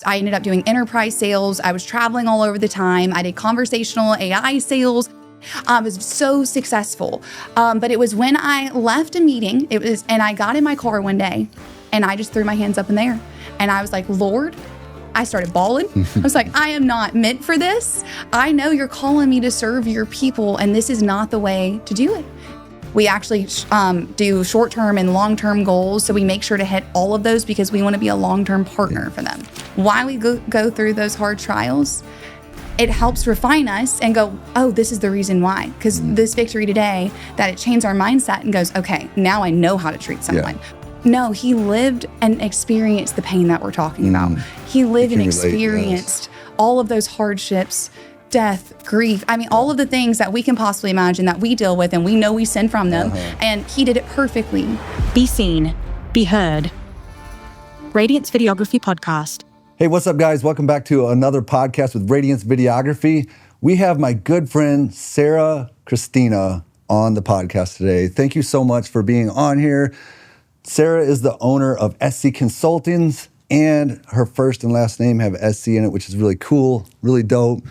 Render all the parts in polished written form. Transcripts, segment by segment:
I ended up doing enterprise sales. I was traveling all over the time. I did conversational AI sales. I was so successful. But it was when I left a meeting, and I got in my car one day and I just threw my hands up in the air. And I was like, Lord, I started bawling. I was like, I am not meant for this. I know you're calling me to serve your people, and this is not the way to do it. We actually do short-term and long-term goals, so we make sure to hit all of those because we want to be a long-term partner for them. Why we go through those hard trials, it helps refine us and go, oh, this is the reason why. Because this victory today, that it changed our mindset and goes, okay, now I know how to treat someone. Yeah. No, he lived and experienced the pain that we're talking about. He lived and experienced all of those hardships, death, grief. I mean, all of the things that we can possibly imagine that we deal with and we know we sin from them. And he did it perfectly. Be seen, be heard. Radiance Videography Podcast. Hey, what's up, guys? Welcome back to another podcast with Radiance Videography. We have my good friend, Sarah Christina, on the podcast today. Thank you so much for being on here. Sarah is the owner of SC Consultings, and her first and last name have SC in it, which is really cool, really dope.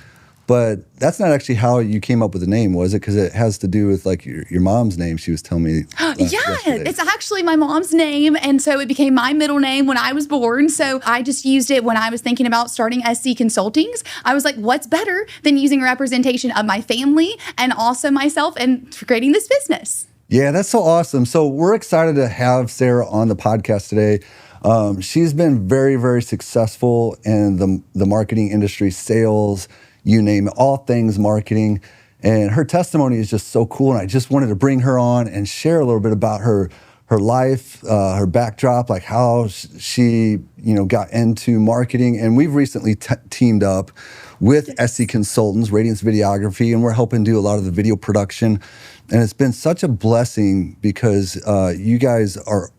But that's not actually how you came up with the name, was it? Because it has to do with like your mom's name, she was telling me. It's actually my mom's name. And so it became my middle name when I was born. So I just used it when I was thinking about starting SC Consultings. I was like, what's better than using a representation of my family and also myself and creating this business? Yeah, that's so awesome. So we're excited to have Sarah on the podcast today. She's been very, very successful in the marketing industry, sales, you name it, all things marketing. And her testimony is just so cool. And I just wanted to bring her on and share a little bit about her life, her backdrop, like how she, got into marketing. And we've recently teamed up with SC Consultants, Radiance Videography, and we're helping do a lot of the video production. And it's been such a blessing because you guys are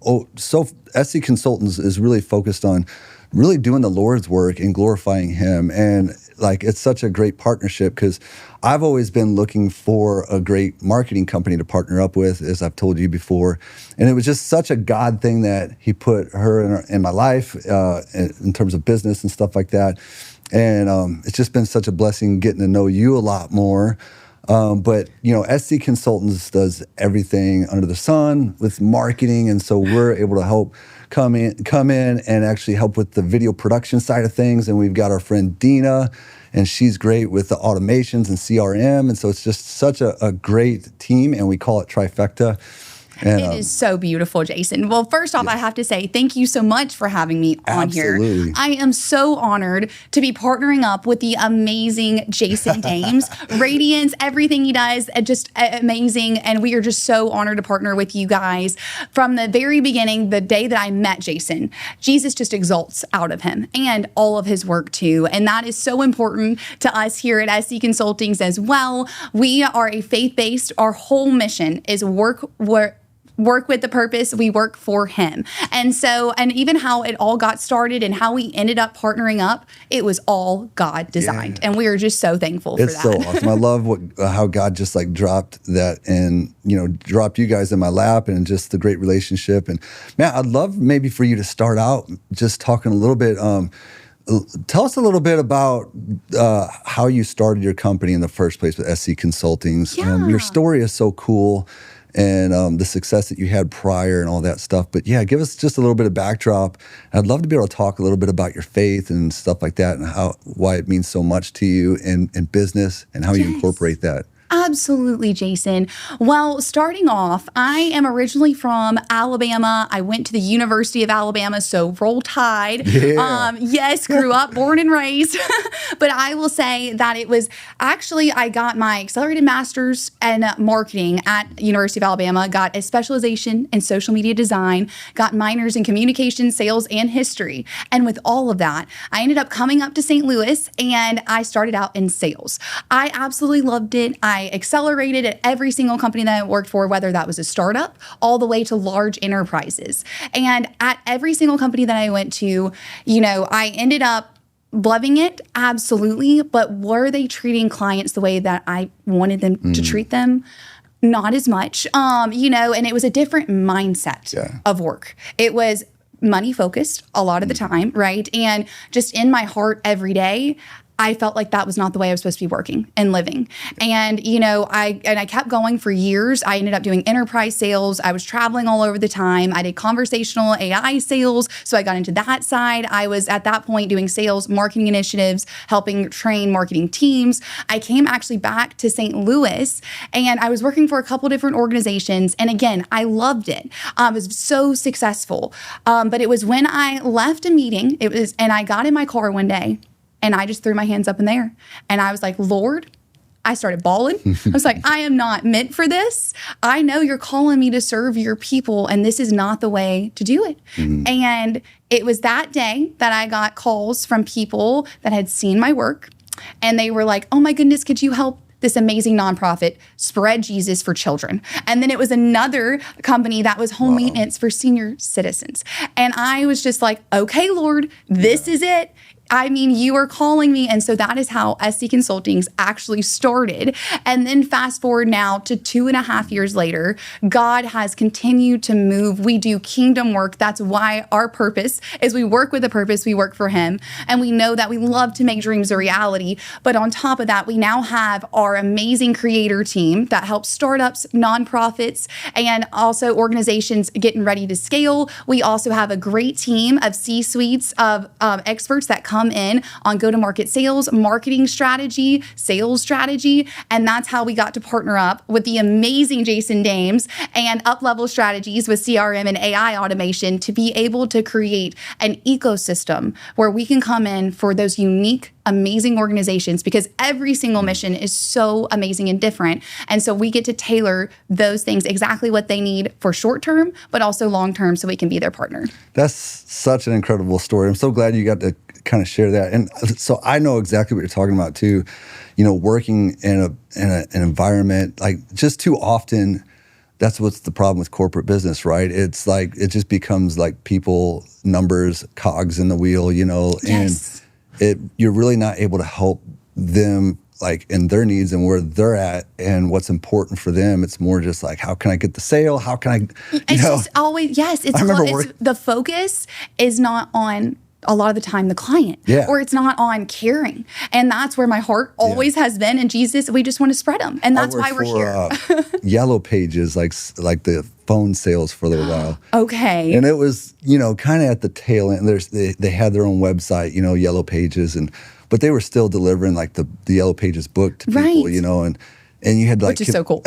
SC Consultants is really focused on really doing the Lord's work and glorifying Him. And like, it's such a great partnership because I've always been looking for a great marketing company to partner up with, as I've told you before. And it was just such a God thing that He put her in my life in terms of business and stuff like that. And it's just been such a blessing getting to know you a lot more. But SC Consultants does everything under the sun with marketing. And so we're able to help come in and actually help with the video production side of things. And we've got our friend Dina, and she's great with the automations and CRM. And so it's just such a great team, and we call it Trifecta. And, it is so beautiful, Jason. Well, first off, I have to say thank you so much for having me on here. I am so honored to be partnering up with the amazing Jason Dames. Radiance, everything he does, just amazing. And we are just so honored to partner with you guys. From the very beginning, the day that I met Jason, Jesus just exalts out of him and all of his work too. And that is so important to us here at SC Consultings as well. We are a faith-based, our whole mission is work with the purpose, we work for Him. And so, and even how it all got started and how we ended up partnering up, it was all God designed. Yeah. And we are just so thankful for that. It's so awesome. I love how God just like dropped that and, dropped you guys in my lap and just the great relationship. And man, I'd love maybe for you to start out just talking a little bit, tell us a little bit about how you started your company in the first place with SC Consultings. Yeah. Your story is so cool. And the success that you had prior and all that stuff. But yeah, give us just a little bit of backdrop. I'd love to be able to talk a little bit about your faith and stuff like that and why it means so much to you in business and how you incorporate that. Absolutely, Jason. Well, starting off, I am originally from Alabama. I went to the University of Alabama, so Roll Tide. Yeah. Yes, grew up, born and raised. But I will say that it was actually, I got my accelerated master's in marketing at University of Alabama, got a specialization in social media design, got minors in communication, sales, and history. And with all of that, I ended up coming up to St. Louis and I started out in sales. I absolutely loved it. I accelerated at every single company that I worked for, whether that was a startup all the way to large enterprises. And at every single company that I went to, I ended up loving it, absolutely. But were they treating clients the way that I wanted them to treat them? Not as much, and it was a different mindset of work. It was money focused a lot of the time, right? And just in my heart every day, I felt like that was not the way I was supposed to be working and living. And, I kept going for years. I ended up doing enterprise sales. I was traveling all over the time. I did conversational AI sales. So I got into that side. I was at that point doing sales, marketing initiatives, helping train marketing teams. I came actually back to St. Louis and I was working for a couple different organizations. And again, I loved it. I was so successful. But it was when I left a meeting, and I got in my car one day, and I just threw my hands up in the air. And I was like, Lord, I started bawling. I was like, I am not meant for this. I know you're calling me to serve your people, and this is not the way to do it. And it was that day that I got calls from people that had seen my work. And they were like, oh my goodness, could you help this amazing nonprofit spread Jesus for children? And then it was another company that was home maintenance for senior citizens. And I was just like, okay, Lord, this is it. I mean, you are calling me. And so that is how SC Consulting's actually started. And then fast forward now to 2.5 years later, God has continued to move. We do kingdom work. That's why our purpose is we work with a purpose. We work for him. And we know that we love to make dreams a reality. But on top of that, we now have our amazing creator team that helps startups, nonprofits, and also organizations getting ready to scale. We also have a great team of C-suites of experts that come in on go-to-market sales, marketing strategy, sales strategy. And that's how we got to partner up with the amazing Jason Dames and up-level strategies with CRM and AI automation to be able to create an ecosystem where we can come in for those unique, amazing organizations, because every single mission is so amazing and different. And so we get to tailor those things exactly what they need for short term, but also long term, so we can be their partner. That's such an incredible story. I'm so glad you got to kind of share that. And so I know exactly what you're talking about too. Working in an environment, like, just too often, that's what's the problem with corporate business, right? It's like, it just becomes like people, numbers, cogs in the wheel, Yes. and you're really not able to help them, like, in their needs and where they're at and what's important for them. It's more just like, how can I get the sale? How can I, It's just always, yes, it's the focus is not on a lot of the time the client, or it's not on caring. And that's where my heart always has been. And Jesus, we just want to spread them. And that's why we're here. Yellow Pages, like the phone sales for a little while. Okay. And it was, kind of at the tail end. They had their own website, Yellow Pages, but they were still delivering like the Yellow Pages book to people, and you had to, like, which is so cool.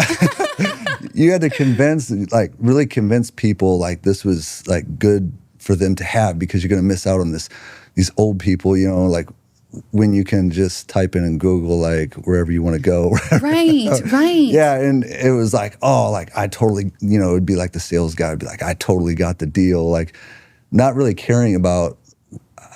You had to really convince people like this was like good for them to have, because you're going to miss out on these old people, like, when you can just type in Google, like, wherever you want to go. Right. Yeah, and it was like, I totally, it'd be like the sales guy would be like, I totally got the deal, like, not really caring about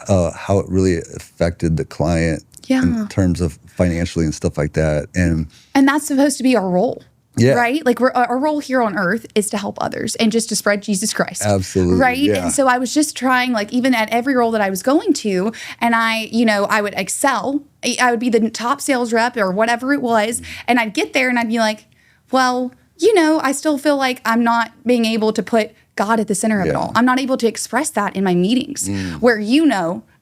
how it really affected the client in terms of financially and stuff like that. And that's supposed to be our role. Yeah. Right? Like, our role here on earth is to help others and just to spread Jesus Christ. Absolutely. Right? Yeah. And so I was just trying, like, even at every role that I was going to, and I would excel. I would be the top sales rep or whatever it was. And I'd get there and I'd be like, well, I still feel like I'm not being able to put God at the center of it all. I'm not able to express that in my meetings where,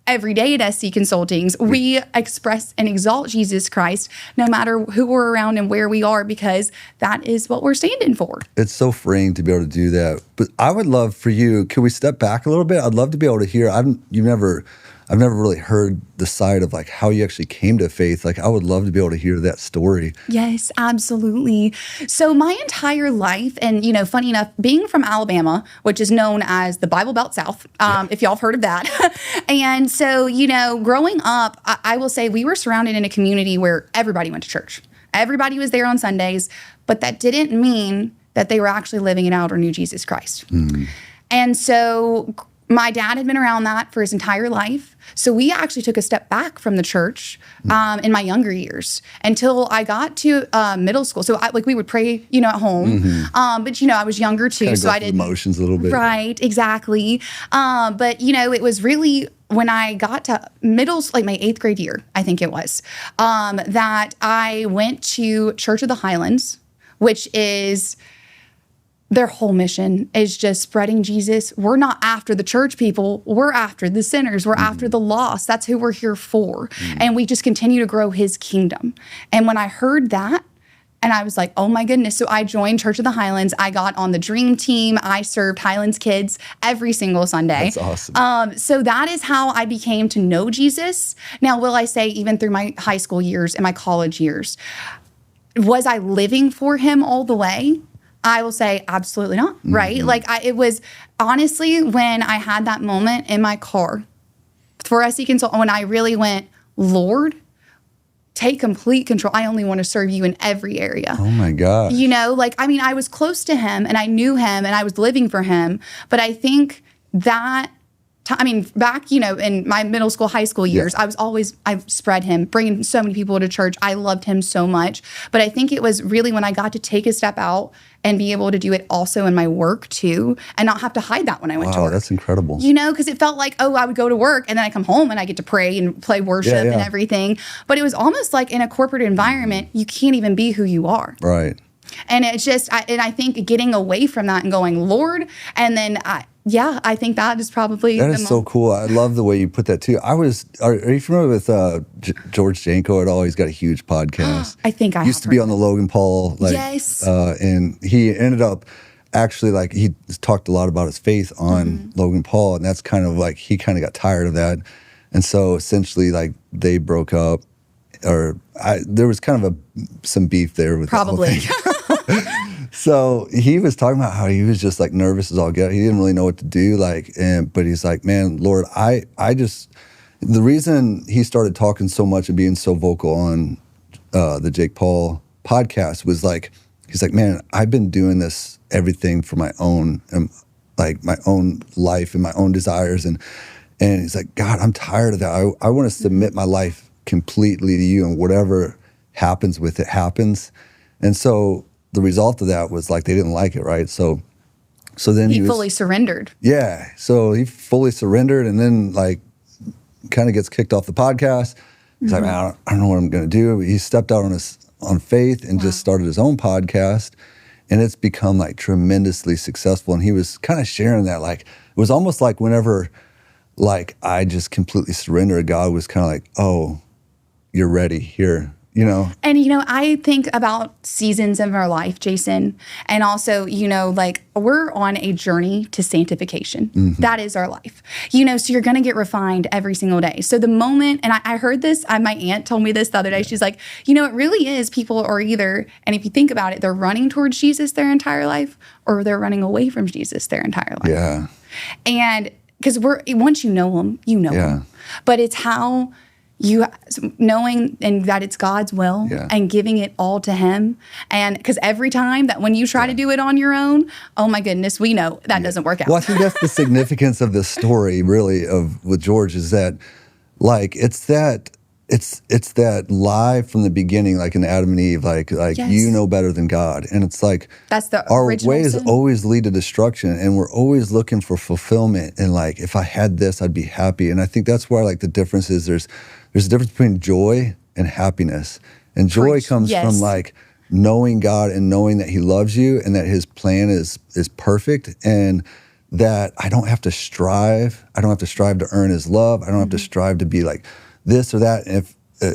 every day at SC Consultings, we express and exalt Jesus Christ no matter who we're around and where we are, because that is what we're standing for. It's so freeing to be able to do that. But I would love for you, can we step back a little bit? I'd love to be able to hear, I've never really heard the side of, like, how you actually came to faith. Like, I would love to be able to hear that story. Yes, absolutely. So my entire life, and, funny enough, being from Alabama, which is known as the Bible Belt South, if y'all have heard of that. And so, growing up, I will say we were surrounded in a community where everybody went to church. Everybody was there on Sundays, but that didn't mean that they were actually living it out or knew Jesus Christ. And so my dad had been around that for his entire life. So we actually took a step back from the church in my younger years until I got to middle school. So we would pray, at home. But, I was younger too. Kind of so I did emotions a little bit. Right, exactly. But, it was really when I got to middle, like my 8th grade year, I think it was, that I went to Church of the Highlands, which is their whole mission is just spreading Jesus. We're not after the church people. We're after the sinners. We're after the lost. That's who we're here for. And we just continue to grow his kingdom. And when I heard that, and I was like, oh my goodness. So I joined Church of the Highlands. I got on the dream team. I served Highlands kids every single Sunday. That's awesome. So that is how I became to know Jesus. Now, will I say even through my high school years and my college years, was I living for him all the way? I will say absolutely not, right? Like it was honestly when I had that moment in my car for SE Consult, when I really went, Lord, take complete control. I only want to serve you in every area. Oh my God. You know, like, I mean, I was close to him and I knew him and I was living for him. But I think that, back, you know, in my middle school, high school years, I spread him, bringing so many people to church. I loved him so much. But I think it was really when I got to take a step out and be able to do it also in my work too, and not have to hide that when I went to work. Wow, that's incredible. You know, because it felt like, oh, I would go to work and then I come home and I get to pray and play worship and everything. But it was almost like in a corporate environment, you can't even be who you are. Right. And it's just, I think getting away from that and going, Lord, and then I think that is probably that is so cool. I love the way you put that too. Are you familiar with George Janko at all? He's got a huge podcast. I think I used to be on the Logan Paul. Yes. And he ended up actually he talked a lot about his faith on Logan Paul, and that's kind of like he kind of got tired of that, and so essentially like they broke up, or there was kind of some beef there with probably. So he was talking about how he was just like nervous as all get. He didn't really know what to do. But he's like, man, Lord, I just, the reason he started talking so much and being so vocal on the Jake Paul podcast was like, he's like, man, I've been doing this everything for my own, like my own life and my own desires. And he's like, God, I'm tired of that. I want to submit my life completely to you, and whatever happens with it happens. And so the result of that was like they didn't like it, right? So then he fully surrendered. Yeah, so he fully surrendered, and then like kind of gets kicked off the podcast. He's like, man, I don't know what I'm going to do. He stepped out on faith and just started his own podcast, and it's become like tremendously successful. And he was kind of sharing that, like it was almost like whenever like I just completely surrendered, God was kind of like, oh, you're ready here. You know? And, you know, I think about seasons of our life, Jason, and also, you know, like we're on a journey to sanctification. That is our life. You know, so you're going to get refined every single day. So the moment, and I heard this, my aunt told me this the other day. She's like, you know, it really is people are either, and if you think about it, they're running towards Jesus their entire life or they're running away from Jesus their entire life. Yeah. And because once you know him, you know him. But it's how you knowing and that it's God's will and giving it all to him. And because every time that when you try to do it on your own, oh my goodness, we know that doesn't work out. Well, I think that's the significance of this story really with George is that like it's that lie from the beginning, like in Adam and Eve, like you know better than God. And it's like that's our ways always lead to destruction, and we're always looking for fulfillment. And like if I had this, I'd be happy. And I think that's where like the difference is there's a difference between joy and happiness. And joy comes from like knowing God and knowing that he loves you and that his plan is perfect, and that I don't have to strive. I don't have to strive to earn his love. I don't have to strive to be like this or that.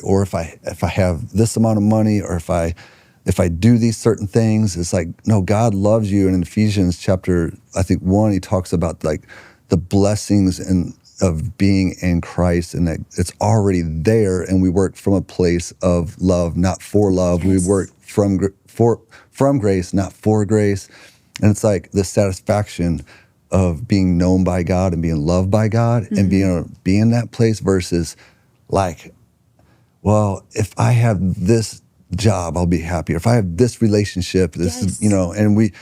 Or if I have this amount of money, or if I do these certain things, it's like, no, God loves you. And in Ephesians chapter, I think 1, he talks about like the blessings of being in Christ, and that it's already there, and we work from a place of love, not for love. We work from grace, not for grace. And it's like the satisfaction of being known by God and being loved by God and being able to be in that place versus like, well, if I have this job, I'll be happy. Or if I have this relationship, this is, you know, and we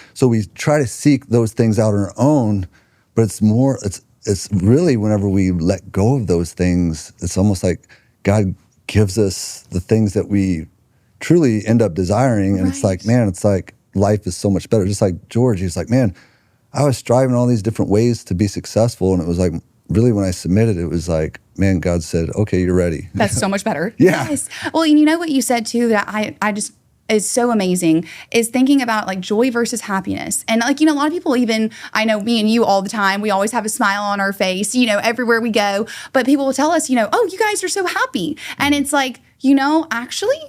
try to seek those things out on our own, but it's really whenever we let go of those things, it's almost like God gives us the things that we truly end up desiring. And it's like, man, it's like life is so much better. Just like George, he's like, man, I was striving all these different ways to be successful. And it was like, really when I submitted, it was like, man, God said, okay, you're ready. That's so much better. Yeah. Yes. Well, and you know what you said too, that I just is so amazing is thinking about like joy versus happiness. And like, a lot of people, even I know me and you all the time, we always have a smile on our face, everywhere we go. But people will tell us, oh, you guys are so happy. And it's like, actually,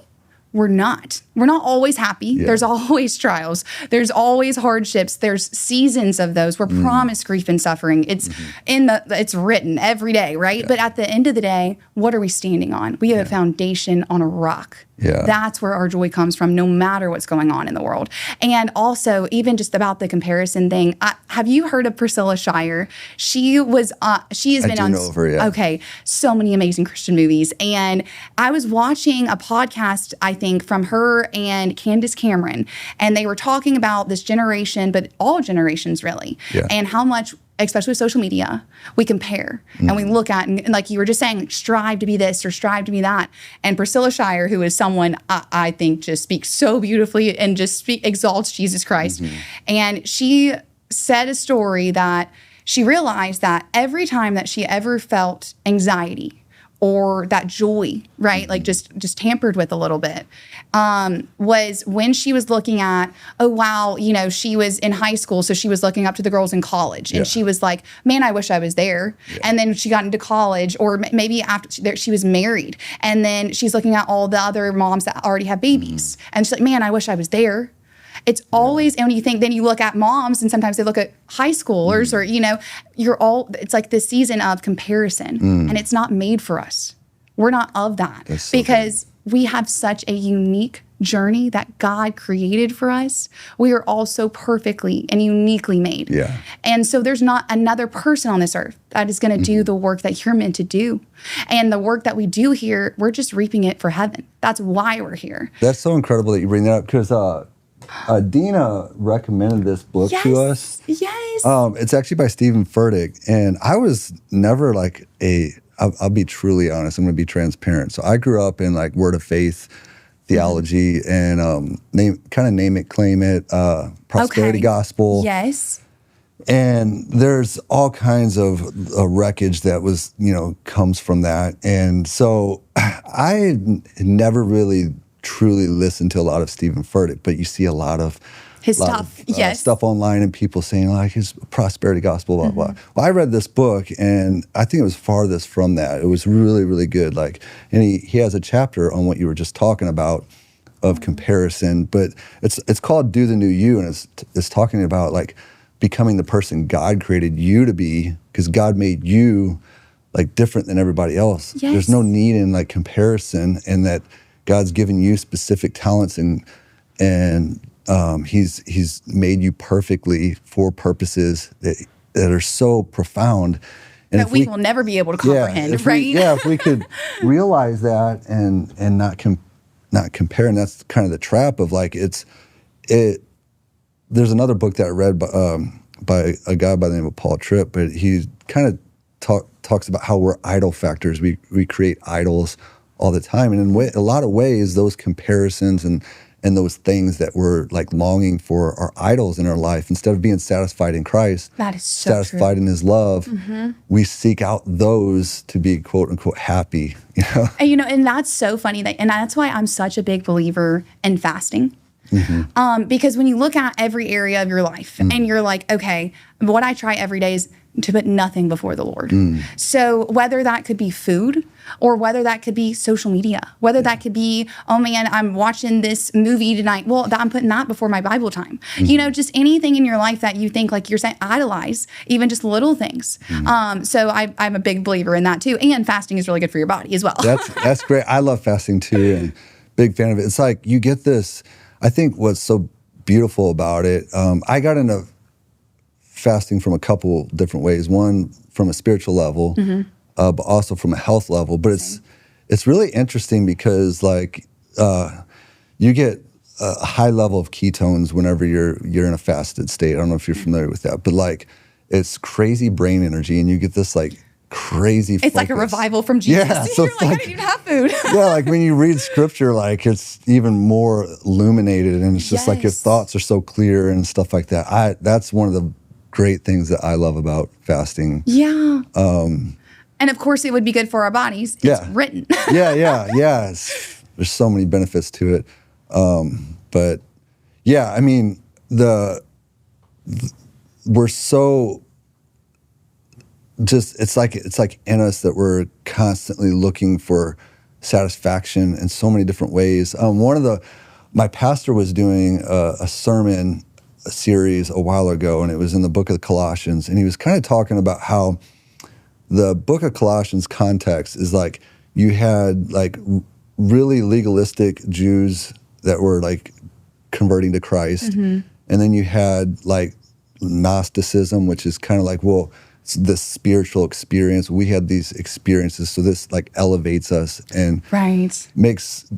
we're not always happy. Yeah. There's always trials. There's always hardships. There's seasons of those. We're promised grief and suffering. It's it's written every day, right? Yeah. But at the end of the day, what are we standing on? We have a foundation on a rock. Yeah. That's where our joy comes from, no matter what's going on in the world. And also, even just about the comparison thing, have you heard of Priscilla Shirer? She has been on okay, so many amazing Christian movies. And I was watching a podcast, I think, from her and Candace Cameron, and they were talking about this generation, but all generations really, and how much, especially with social media, we compare and we look at, and like you were just saying, strive to be this or strive to be that. And Priscilla Shirer, who is someone I think just speaks so beautifully and just exalts Jesus Christ. And she said a story that she realized that every time that she ever felt anxiety or that joy, right, like just tampered with a little bit, was when she was looking at, oh, wow, she was in high school, so she was looking up to the girls in college. And she was like, man, I wish I was there. Yeah. And then she got into college, or maybe after she was married. And then she's looking at all the other moms that already have babies. And she's like, man, I wish I was there. It's always, and when you think, then you look at moms, and sometimes they look at high schoolers, or, it's like this season of comparison, and it's not made for us. We're not of that, because we have such a unique journey that God created for us. We are all so perfectly and uniquely made. Yeah. And so there's not another person on this earth that is going to do the work that you're meant to do. And the work that we do here, we're just reaping it for heaven. That's why we're here. That's so incredible that you bring that up, because Dina recommended this book to us. Yes. It's actually by Stephen Furtick. And I was never like I'll be truly honest. I'm going to be transparent. So I grew up in like Word of Faith theology and name it, claim it, prosperity gospel. Yes. And there's all kinds of wreckage that was, comes from that. And so I never really truly listened to a lot of Stephen Furtick, but you see a lot of his stuff, stuff online, and people saying like his prosperity gospel, blah blah. Well, I read this book, and I think it was farthest from that. It was really, really good. Like, and he has a chapter on what you were just talking about of comparison, but it's called "Do the New You," and it's talking about like becoming the person God created you to be, because God made you like different than everybody else. Yes. There's no need in like comparison, and that God's given you specific talents, and He's made you perfectly for purposes that are so profound, and that we will never be able to comprehend. Right? If we could realize that and not compare, and that's kind of the trap of like it. There's another book that I read by a guy by the name of Paul Tripp, but he kind of talks about how we're idol factors. We create idols all the time, and in a lot of ways, those comparisons and those things that we're like longing for are idols in our life. Instead of being satisfied in Christ, that is so satisfied true. In His love, we seek out those to be quote unquote happy. And that's so funny and that's why I'm such a big believer in fasting. Because when you look at every area of your life and you're like, okay, what I try every day is to put nothing before the Lord. So whether that could be food, or whether that could be social media, whether that could be, oh man, I'm watching this movie tonight. Well, I'm putting that before my Bible time. Just anything in your life that you think, like you're saying, idolize, even just little things. So I'm a big believer in that too. And fasting is really good for your body as well. That's great. I love fasting too, and big fan of it. It's like you get this, I think what's so beautiful about it, I got into fasting from a couple different ways. One, from a spiritual level, but also from a health level. But it's really interesting because like you get a high level of ketones whenever you're in a fasted state. I don't know if you're familiar with that, but like it's crazy brain energy, and you get this like crazy It's focus. like a revival from Jesus. Yeah, so you're like, I don't even have food. Yeah, like when you read scripture, like it's even more illuminated, and it's just like your thoughts are so clear and stuff like that. That's one of the great things that I love about fasting. Yeah. And of course, it would be good for our bodies. It's written. Yeah. There's so many benefits to it. But yeah, I mean, we're so just, it's like in us that we're constantly looking for satisfaction in so many different ways. My pastor was doing a sermon series a while ago, and it was in the book of Colossians, and he was kind of talking about how the book of Colossians context is like, you had like really legalistic Jews that were like converting to Christ. And then you had like Gnosticism, which is kind of like, well, it's this spiritual experience. We had these experiences. So this like elevates us and makes,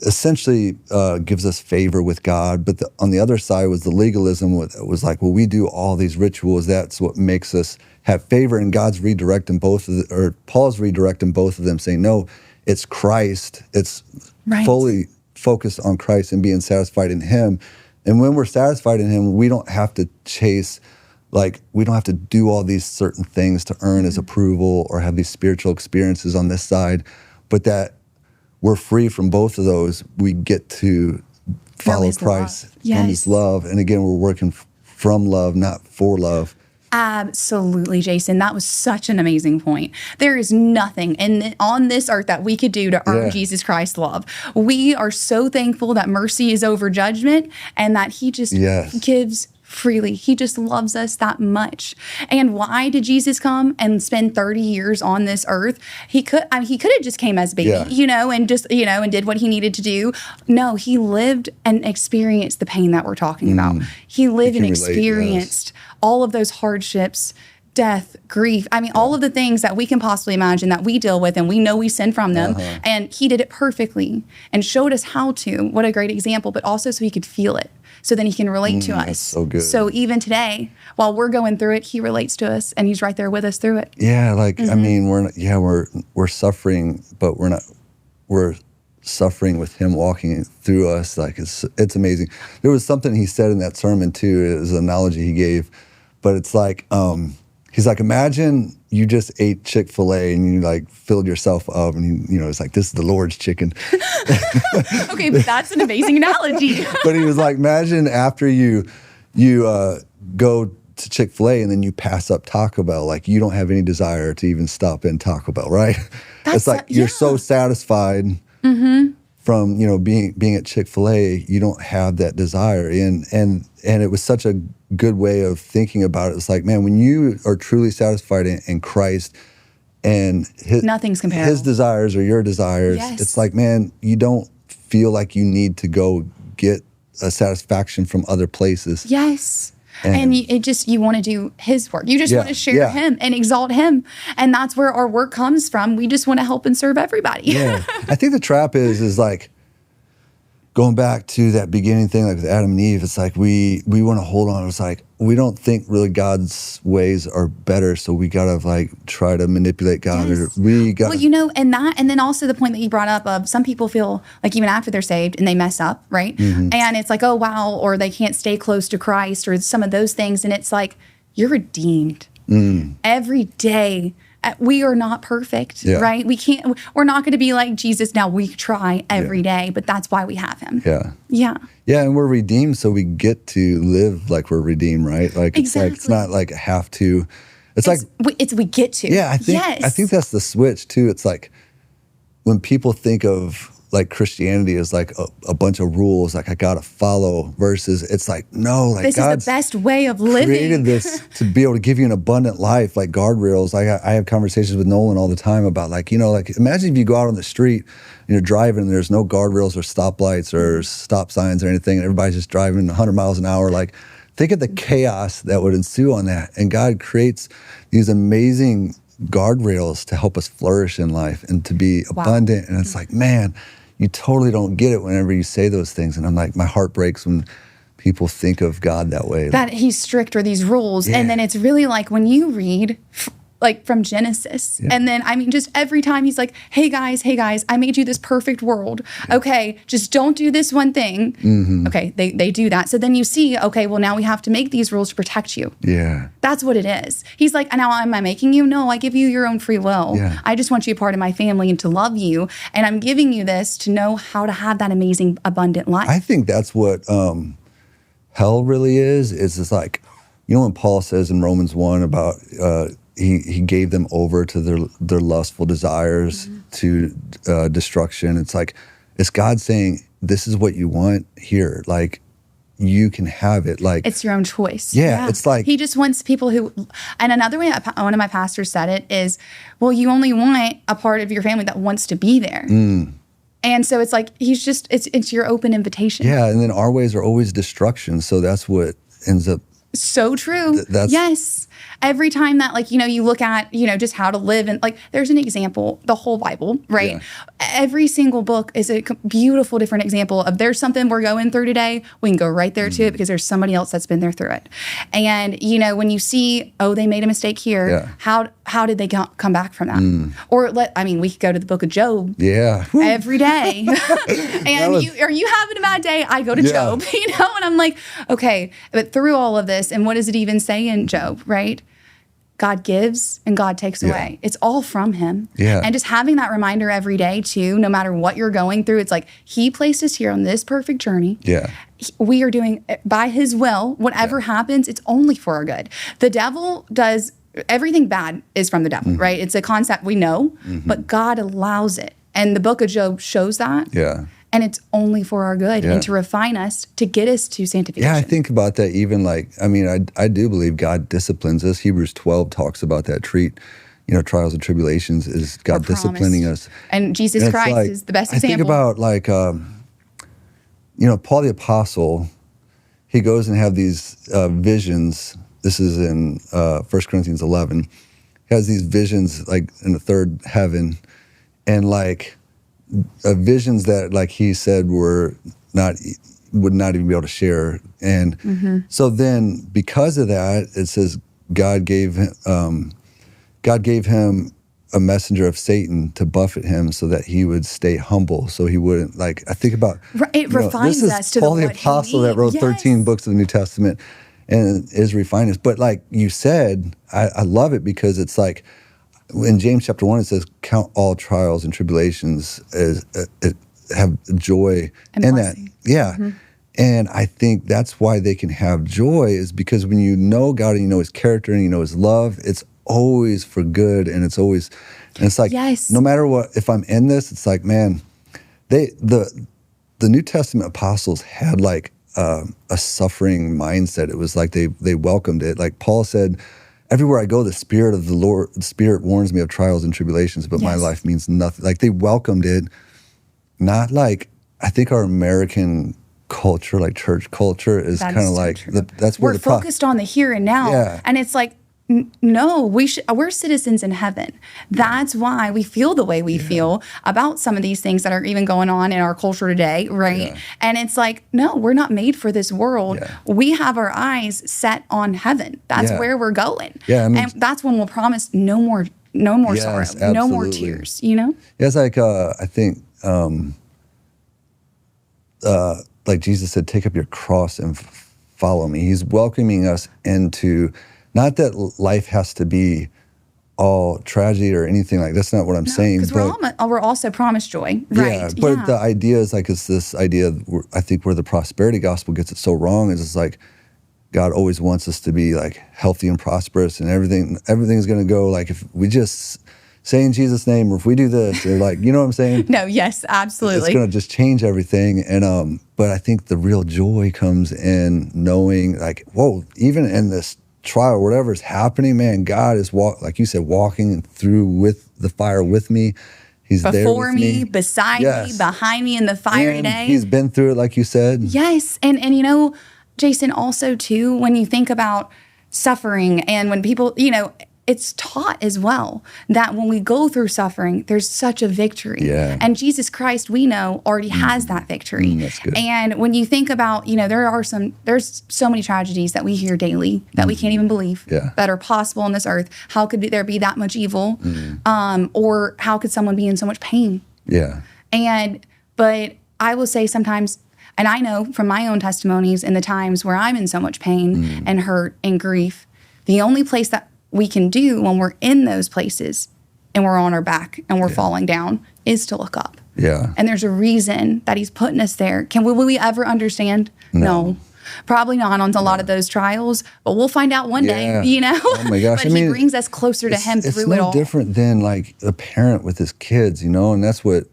essentially gives us favor with God. But on the other side was the legalism, was like, well, we do all these rituals. That's what makes us have favor. And God's redirecting Paul's redirecting both of them, saying, no, it's Christ. It's fully focused on Christ and being satisfied in him. And when we're satisfied in him, we don't have to chase, like, we don't have to do all these certain things to earn his approval or have these spiritual experiences on this side, but that we're free from both of those. We get to follow Christ and his love. And again, we're working from love, not for love. Absolutely, Jason. That was such an amazing point. There is nothing on this earth that we could do to earn Jesus Christ's love. We are so thankful that mercy is over judgment and that he just gives freely. He just loves us that much. And why did Jesus come and spend 30 years on this earth? He could have just came as a baby, and just, and did what he needed to do. No, he lived and experienced the pain that we're talking about. He lived and experienced all of those hardships, death, grief. I mean, all of the things that we can possibly imagine that we deal with, and we know we sin from them. And he did it perfectly and showed us how to. What a great example, but also so he could feel it. So then he can relate to us. That's so good. So even today, while we're going through it, he relates to us and he's right there with us through it. Yeah, like, I mean, we're suffering, but we're suffering with him walking through us. Like, it's amazing. There was something he said in that sermon too, it was an analogy he gave, but it's like, he's like, imagine you just ate Chick-fil-A and you like filled yourself up and it's like, this is the Lord's chicken. Okay, but that's an amazing analogy. But he was like, imagine after you go to Chick-fil-A and then you pass up Taco Bell, like you don't have any desire to even stop in Taco Bell, right? It's like you're so satisfied from being at Chick-fil-A, you don't have that desire, and it was such a good way of thinking about it. It's like, man, when you are truly satisfied in Christ and nothing's comparable. His desires are your desires, it's like, man, you don't feel like you need to go get a satisfaction from other places. Yes. And you want to do his work. You just want to share him and exalt him. And that's where our work comes from. We just want to help and serve everybody. Yeah. I think the trap is like, going back to that beginning thing, like with Adam and Eve, it's like we want to hold on. It's like we don't think really God's ways are better, so we gotta like try to manipulate God. Or we got and then also the point that you brought up of some people feel like even after they're saved and they mess up, right? And it's like, oh wow, or they can't stay close to Christ, or some of those things, and it's like you're redeemed every day. We are not perfect, right? We're not going to be like Jesus. Now we try every day, but that's why we have him. Yeah. And we're redeemed, so we get to live like we're redeemed, right? Like it's like, it's not like a have to. It's like we get to. Yeah, I think that's the switch too. It's like when people think of like Christianity as like a bunch of rules, like I gotta follow, versus it's like, no, like this God's is the best way of living. Created this to be able to give you an abundant life, like guardrails. I have conversations with Nolan all the time about like imagine if you go out on the street and you're driving and there's no guardrails or stoplights or stop signs or anything, and everybody's just driving 100 miles an hour. Like, think of the chaos that would ensue on that. And God creates these amazing guardrails to help us flourish in life and to be abundant. And it's like, man, you totally don't get it whenever you say those things. And I'm like, my heart breaks when people think of God that way. That he's strict or these rules. And then it's really like when you read like from Genesis. And then, I mean, just every time he's like, hey guys, I made you this perfect world. Okay, just don't do this one thing. Okay, they do that. So then you see, okay, well, now we have to make these rules to protect you. Yeah. That's what it is. He's like, now am I making you? No, I give you your own free will. Yeah. I just want you a part of my family and to love you. And I'm giving you this to know how to have that amazing, abundant life. I think that's what hell really is. It's just like, you know, when Paul says in Romans 1 about he gave them over to their lustful desires to destruction. It's like, it's God saying, this is what you want here. Like, you can have it. Like, it's your own choice. Yeah, it's like, he just wants people who, and another way one of my pastors said it is, well, you only want a part of your family that wants to be there. And so it's like, it's your open invitation. Yeah, and then our ways are always destruction. So that's what ends up. So true. Yes. Every time that, like, you know, you look at, you know, just how to live, and like, there's an example, the whole Bible, right? Yeah. Every single book is a beautiful different example of there's something we're going through today. We can go right there to it because there's somebody else that's been there through it. And, you know, when you see, oh, they made a mistake here. How did they come back from that? Or we could go to the book of Job. Every day. And are you having a bad day? I go to Job, you know, and I'm like, okay, but through all of this, and what does it even say in Job, right? God gives and God takes away. It's all from him. And just having that reminder every day too, no matter what you're going through, it's like he placed us here on this perfect journey. We are doing by his will, whatever happens, it's only for our good. The devil does, everything bad is from the devil, right? It's a concept we know, but God allows it. And the book of Job shows that. And it's only for our good and to refine us, to get us to sanctification. Yeah, I think about that even like, I mean, I do believe God disciplines us. Hebrews 12 talks about that. Treat, you know, trials and tribulations is God disciplining us. And Jesus Christ is the best example. I think about like, you know, Paul the Apostle, he goes and have these visions. This is in 1 Corinthians 11. He has these visions like in the third heaven, and like, visions that, like he said, would not even be able to share. And so then, because of that, it says God gave him a messenger of Satan to buffet him so that he would stay humble, so he wouldn't, like, I think about, it refines us to Paul the Apostle that wrote 13 books of the New Testament and is refining us. But like you said, I love it because it's like, in James chapter 1, it says, count all trials and tribulations as have joy in that. And I think that's why they can have joy, is because when you know God and you know his character and you know his love, it's always for good. And it's always, and it's like, no matter what, if I'm in this, it's like, man, the New Testament apostles had like a suffering mindset. It was like they welcomed it. Like Paul said, everywhere I go, the Spirit of the Lord, the Spirit warns me of trials and tribulations, but my life means nothing. Like, they welcomed it, not like, I think our American culture, like church culture, is kind of like, that's where we're focused on the here and now. And it's like, no, we're citizens in heaven. That's why we feel the way we feel about some of these things that are even going on in our culture today, right? And it's like, no, we're not made for this world. We have our eyes set on heaven. That's where we're going. And that's when we'll promise no more sorrow, no more tears, you know? It's like, I think, like Jesus said, take up your cross and follow me. He's welcoming us into, not that life has to be all tragedy or anything like that's not what I'm saying. Because we're also promised joy, right? But the idea is like, it's this idea, I think, where the prosperity gospel gets it so wrong, is it's like God always wants us to be like healthy and prosperous, and everything's going to go, like, if we just say in Jesus' name, or if we do this, or like, you know what I'm saying? No, yes, absolutely. It's going to just change everything. And but I think the real joy comes in knowing, like, whoa, even in this trial, whatever is happening, man, God is, like you said, walking through with the fire with me. He's there before with me, beside me, behind me in the fire today. He's been through it, like you said. Yes, and you know, Jason, also too, when you think about suffering, and when people, you know, it's taught as well that when we go through suffering, there's such a victory. Yeah. And Jesus Christ, we know, already has that victory. That's good. And when you think about, there's so many tragedies that we hear daily that we can't even believe that are possible on this earth. How could there be that much evil? Or how could someone be in so much pain? Yeah. But I will say sometimes, and I know from my own testimonies in the times where I'm in so much pain and hurt and grief, the only place that we can do when we're in those places and we're on our back and we're falling down is to look up. Yeah. And there's a reason that he's putting us there. Will we ever understand? No. Probably not on a lot of those trials, but we'll find out one day, Oh my gosh. But he brings us closer to him through it all. It's no different than like a parent with his kids, and that's what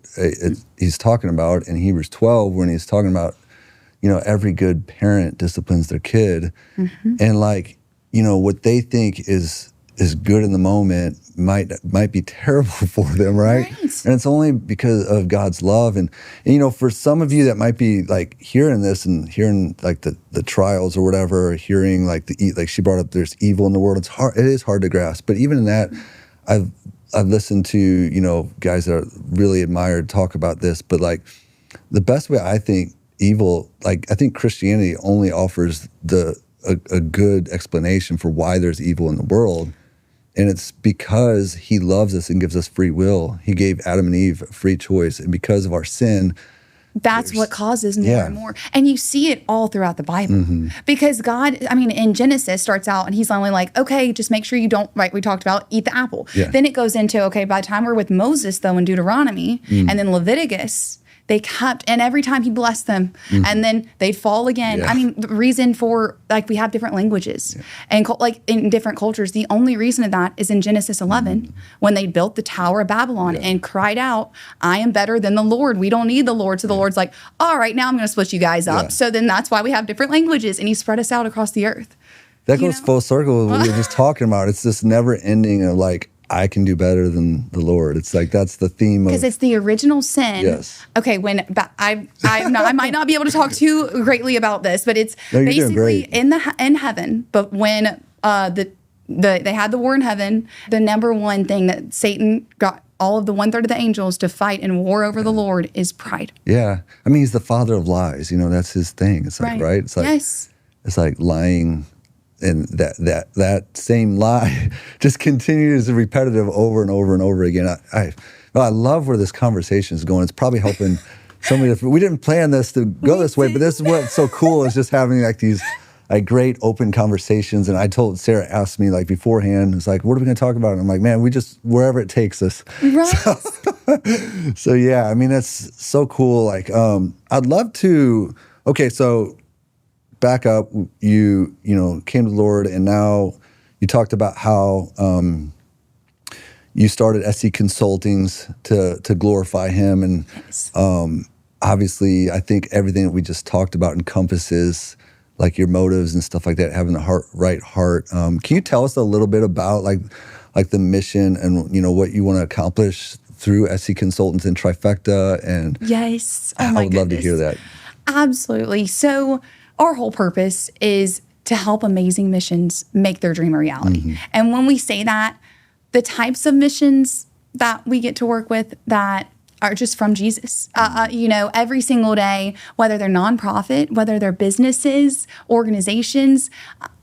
he's talking about in Hebrews 12 when he's talking about, every good parent disciplines their kid. And like, what they think is good in the moment might be terrible for them, right? And it's only because of God's love. And for some of you that might be like hearing this and hearing like the trials or whatever, or hearing like like she brought up, there's evil in the world. It is hard to grasp. But even in that, I've listened to, guys that I really admired talk about this, but like the best way I think evil, like I think Christianity only offers a good explanation for why there's evil in the world. And it's because he loves us and gives us free will. He gave Adam and Eve free choice. And because of our sin, that's what causes more and more. And you see it all throughout the Bible. Because God, in Genesis starts out and he's only like, okay, just make sure you don't, we talked about, eat the apple. Then it goes into, okay, by the time we're with Moses, though, in Deuteronomy, and then Leviticus, they kept, and every time he blessed them, and then they'd fall again. The reason for, we have different languages, and in different cultures, the only reason of that is in Genesis 11, when they built the Tower of Babylon and cried out, I am better than the Lord. We don't need the Lord. So the Lord's like, all right, now I'm going to split you guys up. So then that's why we have different languages, and he spread us out across the earth. That goes full circle with what we were just talking about. It's this never ending of like, I can do better than the Lord. It's like that's the theme of, because it's the original sin. Yes. Okay. I might not be able to talk too greatly about this, but it's basically in heaven. But when they had the war in heaven, the number one thing that Satan got all of the 1/3 of the angels to fight and war over the Lord is pride. Yeah, he's the father of lies. That's his thing. It's like right. It's like it's like lying. And that same lie just continues repetitive over and over and over again. I love where this conversation is going. It's probably helping somebody. We didn't plan this to go this way, but this is what's so cool is just having like these great open conversations. And I told Sarah, asked me like beforehand, it's like, what are we going to talk about? And I'm like, man, we just wherever it takes us. Right. So yeah, that's so cool. Like, I'd love to. Okay, so. Back up, you came to the Lord, and now you talked about how you started SC Consultings to glorify Him, and obviously, I think everything that we just talked about encompasses like your motives and stuff like that, having the right heart. Can you tell us a little bit about like the mission and what you want to accomplish through SC Consultants and Trifecta? And yes, I would love to hear that. Absolutely. So. Our whole purpose is to help amazing missions make their dream a reality. And when we say that, the types of missions that we get to work with that are just from Jesus, every single day, whether they're nonprofit, whether they're businesses, organizations,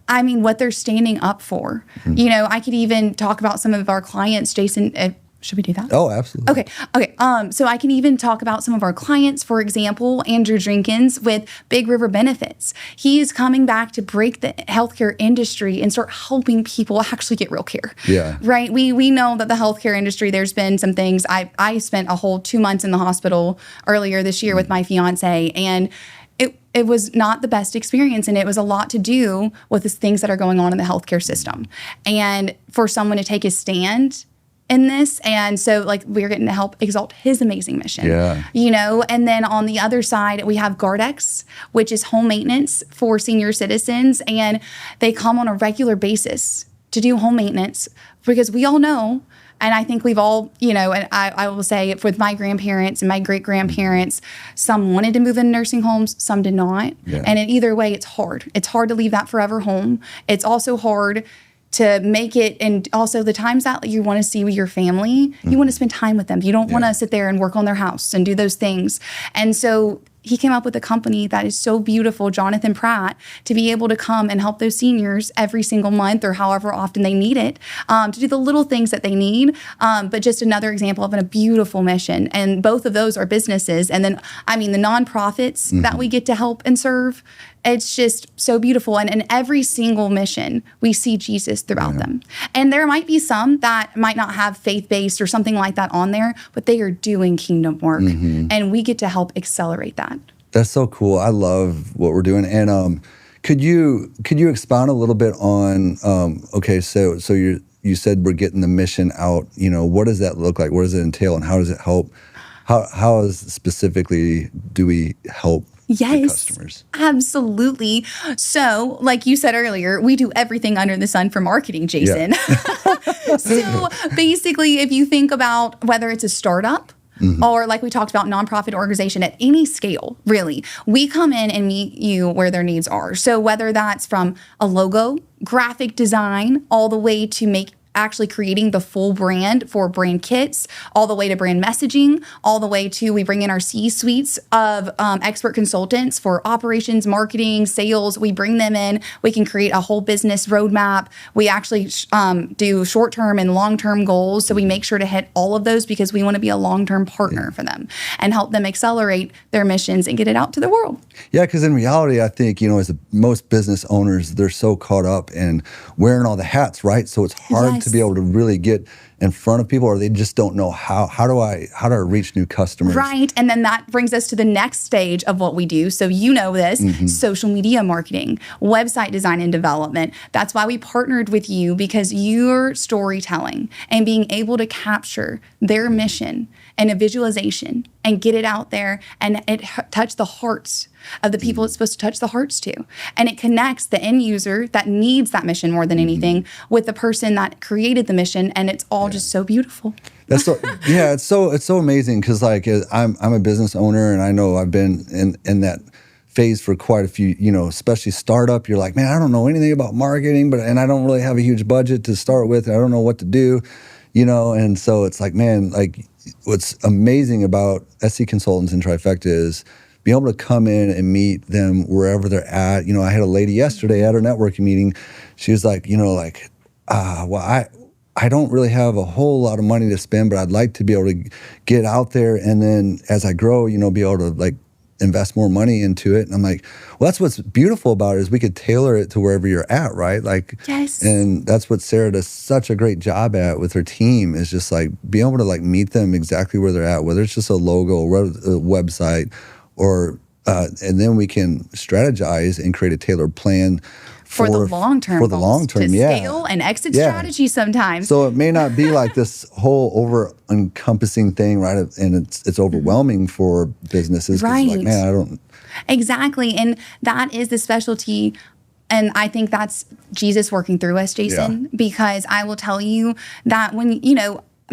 what they're standing up for. I could even talk about some of our clients, Jason. Should we do that? Oh, absolutely. Okay. So I can even talk about some of our clients. For example, Andrew Jenkins with Big River Benefits. He is coming back to break the healthcare industry and start helping people actually get real care. Yeah. Right? We know that the healthcare industry, there's been some things. I spent a whole 2 months in the hospital earlier this year with my fiance, and it was not the best experience, and it was a lot to do with the things that are going on in the healthcare system. And for someone to take a stand in this, and so we're getting to help exalt his amazing mission. And then on the other side we have GuardX, which is home maintenance for senior citizens, and they come on a regular basis to do home maintenance because we all know, and I think we've all, and I will say with my grandparents and my great grandparents, some wanted to move in nursing homes, some did not. And in either way, it's hard. It's hard to leave that forever home. It's also hard to make it, and also the times that you want to see with your family, you want to spend time with them. You don't want to sit there and work on their house and do those things. And so he came up with a company that is so beautiful, Jonathan Pratt, to be able to come and help those seniors every single month or however often they need it, to do the little things that they need. But just another example of a beautiful mission. And both of those are businesses. And then, I mean, the nonprofits that we get to help and serve, it's just so beautiful. And in every single mission, we see Jesus throughout them. And there might be some that might not have faith-based or something like that on there, but they are doing kingdom work. And we get to help accelerate that. That's so cool. I love what we're doing. And could you expound a little bit on, okay, so you said we're getting the mission out. You know, what does that look like? What does it entail, and how does it help? How specifically do we help the customers? Absolutely. So, like you said earlier, we do everything under the sun for marketing, Jason. So basically, if you think about whether it's a startup, or like we talked about, nonprofit organization at any scale, really, we come in and meet you where their needs are. So whether that's from a logo, graphic design, all the way to actually creating the full brand for brand kits, all the way to brand messaging, all the way to we bring in our C-suites of expert consultants for operations, marketing, sales. We bring them in. We can create a whole business roadmap. We actually do short-term and long-term goals. So we make sure to hit all of those because we want to be a long-term partner for them and help them accelerate their missions and get it out to the world. Yeah, because in reality, I think, as most business owners, they're so caught up in wearing all the hats, right? So it's hard to be able to really get in front of people, or they just don't know how do I reach new customers. Right. And then that brings us to the next stage of what we do. So this, social media marketing, website design and development. That's why we partnered with you, because your storytelling and being able to capture their mission and a visualization and get it out there and it touch the hearts of the people it's supposed to touch the hearts to. And it connects the end user that needs that mission more than anything with the person that created the mission. And it's all just so beautiful. That's so, it's so amazing, because like I'm a business owner, and I know I've been in that phase for quite a few, especially startup. You're like, man, I don't know anything about marketing, and I don't really have a huge budget to start with. And I don't know what to do, and so it's like, man, like what's amazing about SC Consultants and Trifecta is being able to come in and meet them wherever they're at. I had a lady yesterday at our networking meeting. She was like, well, I don't really have a whole lot of money to spend, but I'd like to be able to get out there, and then as I grow, be able to like invest more money into it. And I'm like, well, that's what's beautiful about it, is we could tailor it to wherever you're at, right? Like, and that's what Sarah does such a great job at with her team, is just like being able to like meet them exactly where they're at, whether it's just a logo or a website, or and then we can strategize and create a tailored plan for the long term. For the long term, to scale and exit strategy sometimes. So it may not be like this whole over-encompassing thing, right? And it's overwhelming for businesses. Right. Like, man, I don't. Exactly. And that is the specialty. And I think that's Jesus working through us, Jason, because I will tell you that when,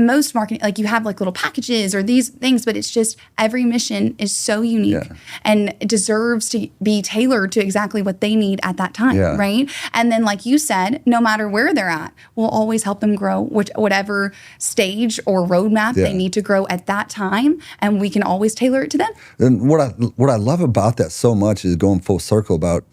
most marketing, like you have like little packages or these things, but it's just every mission is so unique and deserves to be tailored to exactly what they need at that time, right? And then like you said, no matter where they're at, we'll always help them grow, whatever stage or roadmap they need to grow at that time, and we can always tailor it to them. And what I love about that so much is going full circle about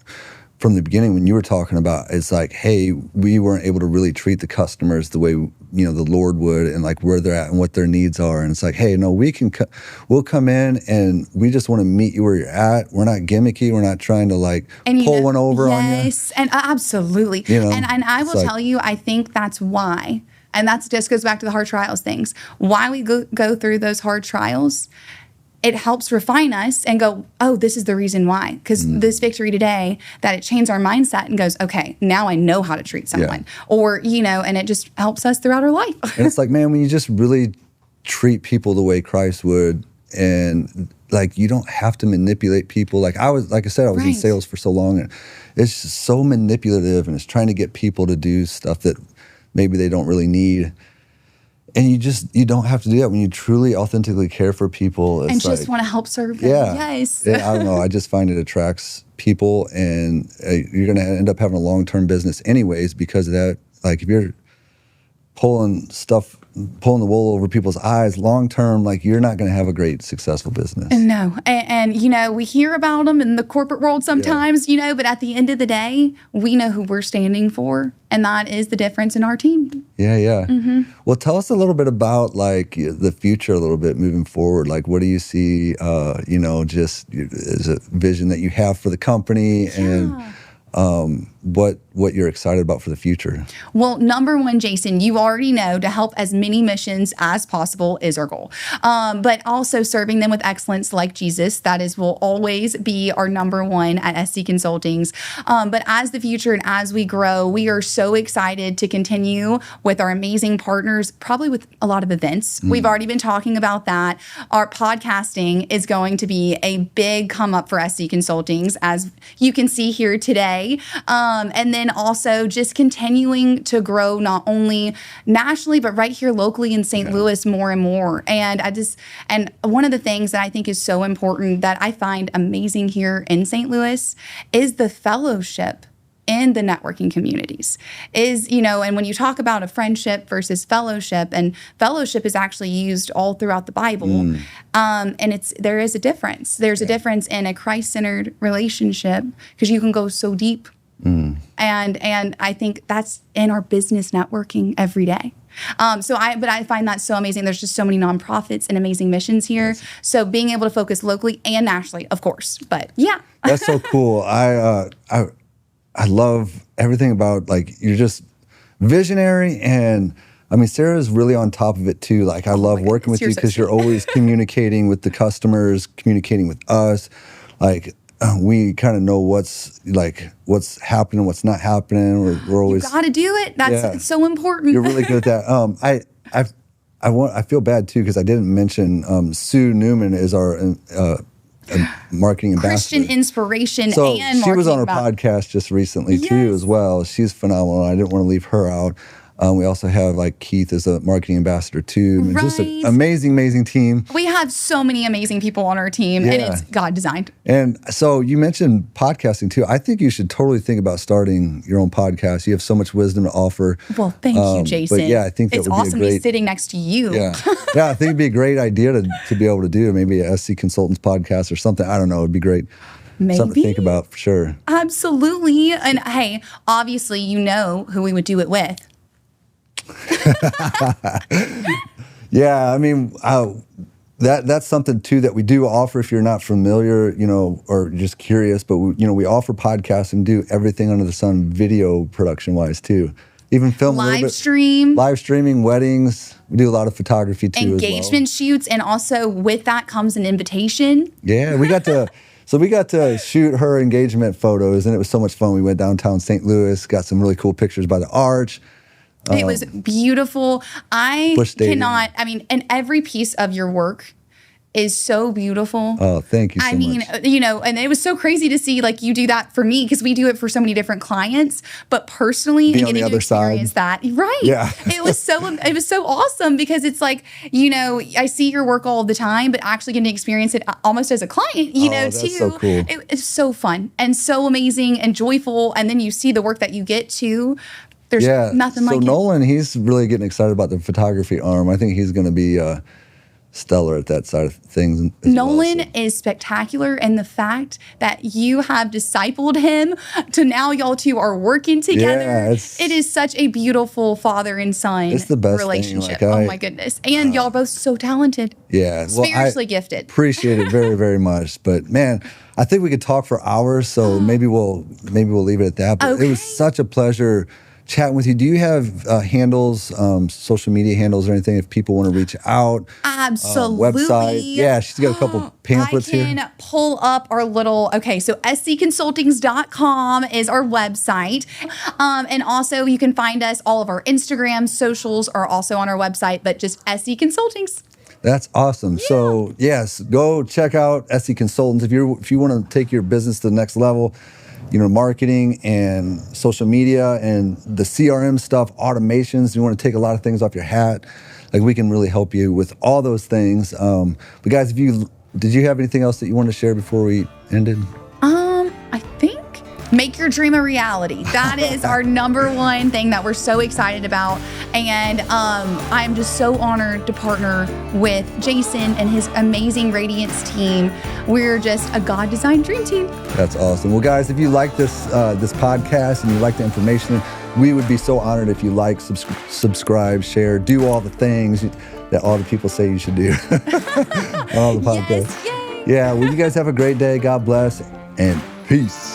from the beginning when you were talking about, it's like, hey, we weren't able to really treat the customers the way, the Lord would, and like where they're at and what their needs are. And it's like, hey, no, we'll come in and we just want to meet you where you're at. We're not gimmicky. We're not trying to like pull one over on you. Yes, and absolutely. And I will tell you, I think that's why, and that just goes back to the hard trials things, why we go through those hard trials. It helps refine us and go, oh, this is the reason why. Because this victory today, that it changed our mindset and goes, okay, now I know how to treat someone. Or, and it just helps us throughout our life. And it's like, man, when you just really treat people the way Christ would, and like you don't have to manipulate people. Like I was in sales for so long, and it's just so manipulative, and it's trying to get people to do stuff that maybe they don't really need. And you don't have to do that when you truly, authentically care for people. And just want to help serve them. Yes. I don't know. I just find it attracts people, and you're going to end up having a long-term business anyways because of that. like if you're pulling the wool over people's eyes long term, like you're not going to have a great successful business. No. And you know, we hear about them in the corporate world sometimes, you know, but at the end of the day, we know who we're standing for. And that is the difference in our team. Yeah. Well, tell us a little bit about like the future a little bit moving forward. Like, what do you see, you know, just as a vision that you have for the company and what you're excited about for the future? Well, number one, Jason, you already know to help as many missions as possible is our goal. But also serving them with excellence like Jesus, will always be our number one at SC Consultings. But as the future and as we grow, we are so excited to continue with our amazing partners, probably with a lot of events. We've already been talking about that. Our podcasting is going to be a big come up for SC Consultings, as you can see here today. And then also just continuing to grow not only nationally, but right here locally in St. Louis more and more. And and one of the things that I think is so important that I find amazing here in St. Louis is the fellowship in the networking communities is, you know, and when you talk about a friendship versus fellowship, and fellowship is actually used all throughout the Bible, and there is a difference. There's a difference in a Christ-centered relationship because you can go so deep. And I think that's in our business networking every day. But I find that so amazing. There's just so many nonprofits and amazing missions here. Yes. So being able to focus locally and nationally, of course, but yeah. That's so cool. I love everything about, like, you're just visionary, and I mean, Sarah's really on top of it too. Like, I love working with you because you're always communicating with the customers, communicating with us. Like, we kind of know what's happening, what's not happening. We're always, you got to do it. That's so important. You're really good at that. I feel bad too because I didn't mention Sue Newman is our marketing ambassador. Christian inspiration so and marketing. She was on our podcast just recently too as well. She's phenomenal. I didn't want to leave her out. We also have like Keith as a marketing ambassador too. Right. Just an amazing team. We have so many amazing people on our team, and it's God designed. And so you mentioned podcasting too. I think you should totally think about starting your own podcast. You have so much wisdom to offer. Well, thank you, Jason. But I think that it's would awesome be a great, to be sitting next to you. Yeah, I think it'd be a great idea to be able to do maybe a SC Consultants podcast or something. I don't know. It'd be great. Maybe. Something to think about for sure. Absolutely. And hey, obviously, you know who we would do it with. Yeah, I mean, that's something too that we do offer if you're not familiar, you know, or just curious. But we offer podcasts and do everything under the sun, video production wise too. Even film live streaming weddings. We do a lot of photography too. Engagement shoots, and also with that comes an invitation. Yeah, we got to shoot her engagement photos, and it was so much fun. We went downtown St. Louis, got some really cool pictures by the arch. It was beautiful. And every piece of your work is so beautiful. Oh, thank you so much. I mean, you know, and it was so crazy to see like you do that for me because we do it for so many different clients, but personally and getting to experience that. Right. Yeah. It was so awesome because it's like, you know, I see your work all the time, but actually getting to experience it almost as a client, you know, that's too. So cool. It's so fun and so amazing and joyful. And then you see the work that you get to. There's nothing like it. So Nolan, he's really getting excited about the photography arm. I think he's going to be stellar at that side of things. Nolan is spectacular, and the fact that you have discipled him to now y'all two are working together. Yeah, it is such a beautiful father and son relationship. Oh my goodness. And y'all are both so talented. Yeah. Spiritually gifted. Appreciate it very, very much. But man, I think we could talk for hours, so maybe we'll leave it at that. But It was such a pleasure chatting with you. Do you have handles, social media handles or anything if people want to reach out? Absolutely. Website? Yeah, she's got a couple pamphlets here. I can pull up our little, so scconsultings.com is our website. And also you can find us, all of our Instagram socials are also on our website, but just SC Consultings. That's awesome. Yeah. So yes, go check out SC Consultants. If you want to take your business to the next level, you know, marketing and social media and the CRM stuff, automations. You want to take a lot of things off your hat. Like, we can really help you with all those things. But guys, did you have anything else that you wanted to share before we ended? I think make your your dream a reality. That is our number one thing that we're so excited about. And I'm just so honored to partner with Jason and his amazing Radiance team. We're just a God-designed dream team. That's awesome. Well, guys, if you like this podcast and you like the information, we would be so honored if you like, subscribe, share, do all the things that all the people say you should do on all the podcasts. Yes, yay. Yeah, well, you guys have a great day. God bless and peace.